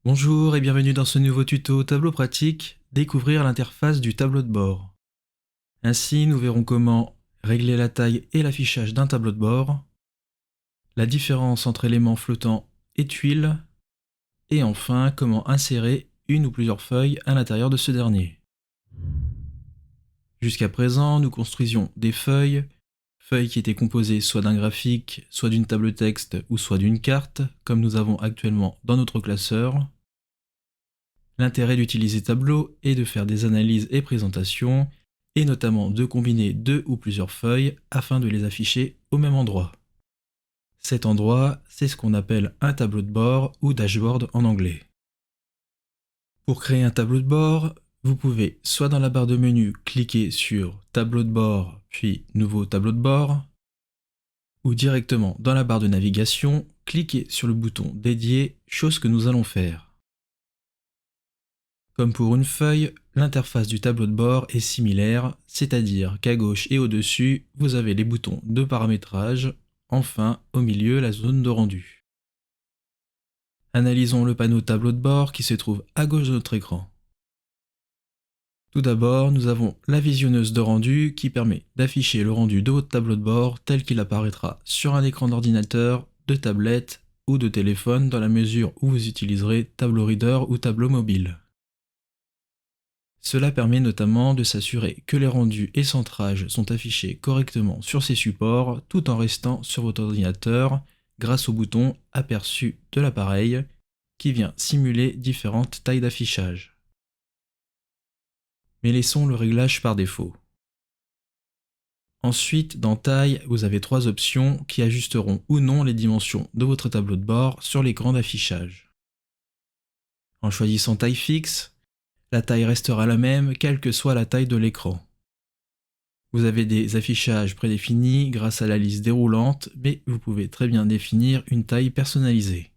Bonjour et bienvenue dans ce nouveau tuto tableau pratique, découvrir l'interface du tableau de bord. Ainsi, nous verrons comment régler la taille et l'affichage d'un tableau de bord, la différence entre éléments flottants et tuiles, et enfin comment insérer une ou plusieurs feuilles à l'intérieur de ce dernier. Jusqu'à présent, nous construisions des feuilles qui étaient composées soit d'un graphique, soit d'une table texte ou soit d'une carte, comme nous avons actuellement dans notre classeur. L'intérêt d'utiliser Tableau est de faire des analyses et présentations, et notamment de combiner deux ou plusieurs feuilles afin de les afficher au même endroit. Cet endroit, c'est ce qu'on appelle un tableau de bord ou dashboard en anglais. Pour créer un tableau de bord, vous pouvez soit dans la barre de menu cliquer sur Tableau de bord puis Nouveau tableau de bord, ou directement dans la barre de navigation, cliquer sur le bouton dédié, chose que nous allons faire. Comme pour une feuille, l'interface du tableau de bord est similaire, c'est-à-dire qu'à gauche et au-dessus, vous avez les boutons de paramétrage, enfin, au milieu, la zone de rendu. Analysons le panneau tableau de bord qui se trouve à gauche de notre écran. Tout d'abord, nous avons la visionneuse de rendu qui permet d'afficher le rendu de votre tableau de bord tel qu'il apparaîtra sur un écran d'ordinateur, de tablette ou de téléphone dans la mesure où vous utiliserez Tableau Reader ou Tableau mobile. Cela permet notamment de s'assurer que les rendus et centrages sont affichés correctement sur ces supports tout en restant sur votre ordinateur grâce au bouton aperçu de l'appareil qui vient simuler différentes tailles d'affichage. Mais laissons le réglage par défaut. Ensuite, dans Taille, vous avez trois options qui ajusteront ou non les dimensions de votre tableau de bord sur l'écran d'affichage. En choisissant Taille fixe, la taille restera la même quelle que soit la taille de l'écran. Vous avez des affichages prédéfinis grâce à la liste déroulante, mais vous pouvez très bien définir une taille personnalisée.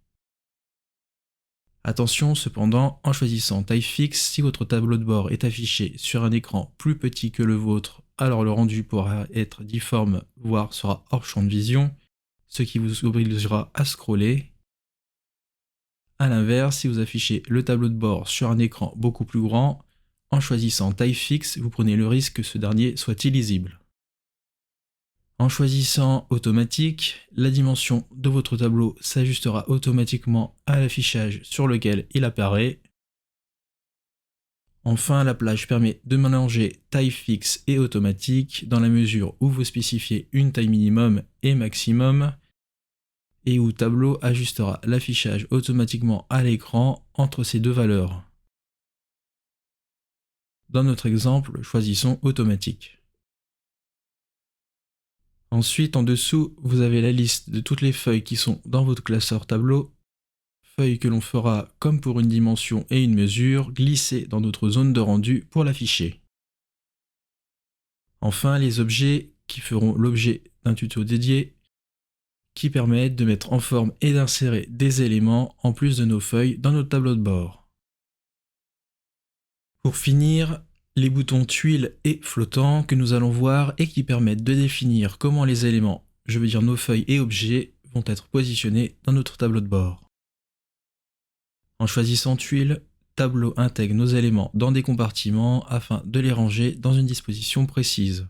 Attention cependant, en choisissant taille fixe, si votre tableau de bord est affiché sur un écran plus petit que le vôtre, alors le rendu pourra être difforme, voire sera hors champ de vision, ce qui vous obligera à scroller. A l'inverse, si vous affichez le tableau de bord sur un écran beaucoup plus grand, en choisissant taille fixe, vous prenez le risque que ce dernier soit illisible. En choisissant automatique, la dimension de votre tableau s'ajustera automatiquement à l'affichage sur lequel il apparaît. Enfin, la plage permet de mélanger taille fixe et automatique dans la mesure où vous spécifiez une taille minimum et maximum et où Tableau ajustera l'affichage automatiquement à l'écran entre ces deux valeurs. Dans notre exemple, choisissons automatique. Ensuite, en dessous, vous avez la liste de toutes les feuilles qui sont dans votre classeur tableau, feuilles que l'on fera comme pour une dimension et une mesure, glisser dans notre zone de rendu pour l'afficher. Enfin, les objets qui feront l'objet d'un tuto dédié qui permettent de mettre en forme et d'insérer des éléments en plus de nos feuilles dans notre tableau de bord. Pour finir, les boutons tuiles et flottants que nous allons voir et qui permettent de définir comment les éléments, je veux dire nos feuilles et objets, vont être positionnés dans notre tableau de bord. En choisissant tuiles, Tableau intègre nos éléments dans des compartiments afin de les ranger dans une disposition précise.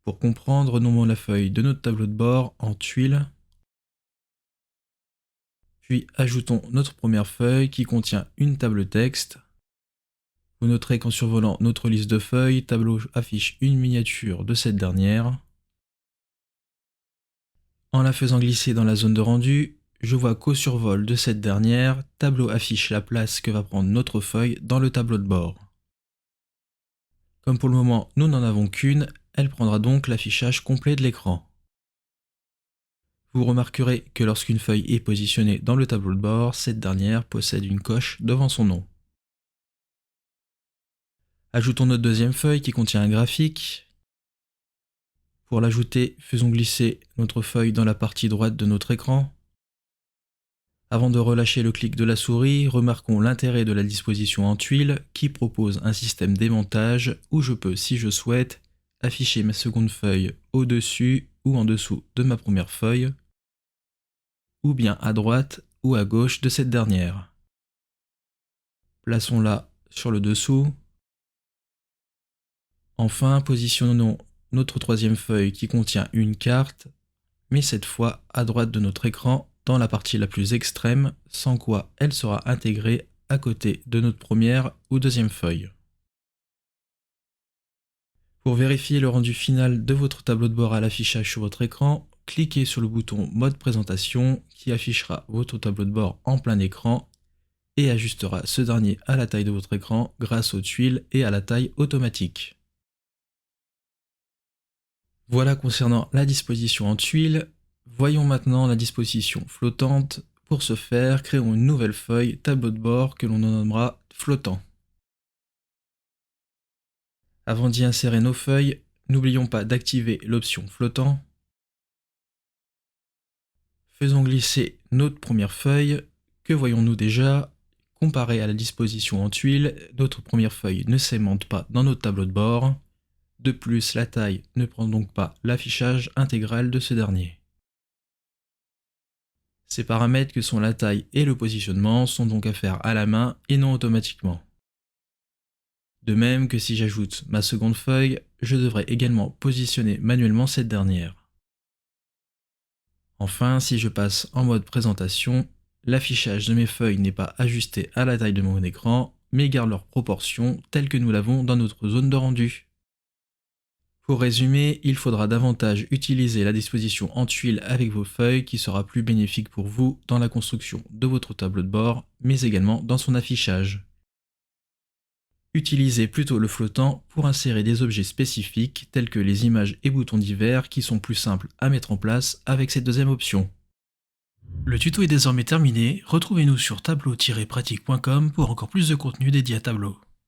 Pour comprendre, nommons la feuille de notre tableau de bord en tuiles, puis ajoutons notre première feuille qui contient une table texte. Vous noterez qu'en survolant notre liste de feuilles, Tableau affiche une miniature de cette dernière. En la faisant glisser dans la zone de rendu, je vois qu'au survol de cette dernière, Tableau affiche la place que va prendre notre feuille dans le tableau de bord. Comme pour le moment nous n'en avons qu'une, elle prendra donc l'affichage complet de l'écran. Vous remarquerez que lorsqu'une feuille est positionnée dans le tableau de bord, cette dernière possède une coche devant son nom. Ajoutons notre deuxième feuille qui contient un graphique. Pour l'ajouter, faisons glisser notre feuille dans la partie droite de notre écran. Avant de relâcher le clic de la souris, remarquons l'intérêt de la disposition en tuiles qui propose un système d'aimantage où je peux, si je souhaite, afficher ma seconde feuille au-dessus ou en dessous de ma première feuille, ou bien à droite ou à gauche de cette dernière. Plaçons-la sur le dessous. Enfin, positionnons notre troisième feuille qui contient une carte, mais cette fois à droite de notre écran, dans la partie la plus extrême, sans quoi elle sera intégrée à côté de notre première ou deuxième feuille. Pour vérifier le rendu final de votre tableau de bord à l'affichage sur votre écran, cliquez sur le bouton Mode présentation qui affichera votre tableau de bord en plein écran et ajustera ce dernier à la taille de votre écran grâce aux tuiles et à la taille automatique. Voilà concernant la disposition en tuiles. Voyons maintenant la disposition flottante. Pour ce faire, créons une nouvelle feuille tableau de bord que l'on nommera flottant. Avant d'y insérer nos feuilles, n'oublions pas d'activer l'option flottant. Faisons glisser notre première feuille. Que voyons-nous déjà? Comparé à la disposition en tuiles, notre première feuille ne s'aimante pas dans notre tableau de bord. De plus, la taille ne prend donc pas l'affichage intégral de ce dernier. Ces paramètres que sont la taille et le positionnement sont donc à faire à la main et non automatiquement. De même que si j'ajoute ma seconde feuille, je devrais également positionner manuellement cette dernière. Enfin, si je passe en mode présentation, l'affichage de mes feuilles n'est pas ajusté à la taille de mon écran, mais garde leurs proportions telles que nous l'avons dans notre zone de rendu. Pour résumer, il faudra davantage utiliser la disposition en tuiles avec vos feuilles qui sera plus bénéfique pour vous dans la construction de votre tableau de bord, mais également dans son affichage. Utilisez plutôt le flottant pour insérer des objets spécifiques tels que les images et boutons divers qui sont plus simples à mettre en place avec cette deuxième option. Le tuto est désormais terminé, retrouvez-nous sur tableau-pratique.com pour encore plus de contenu dédié à Tableau.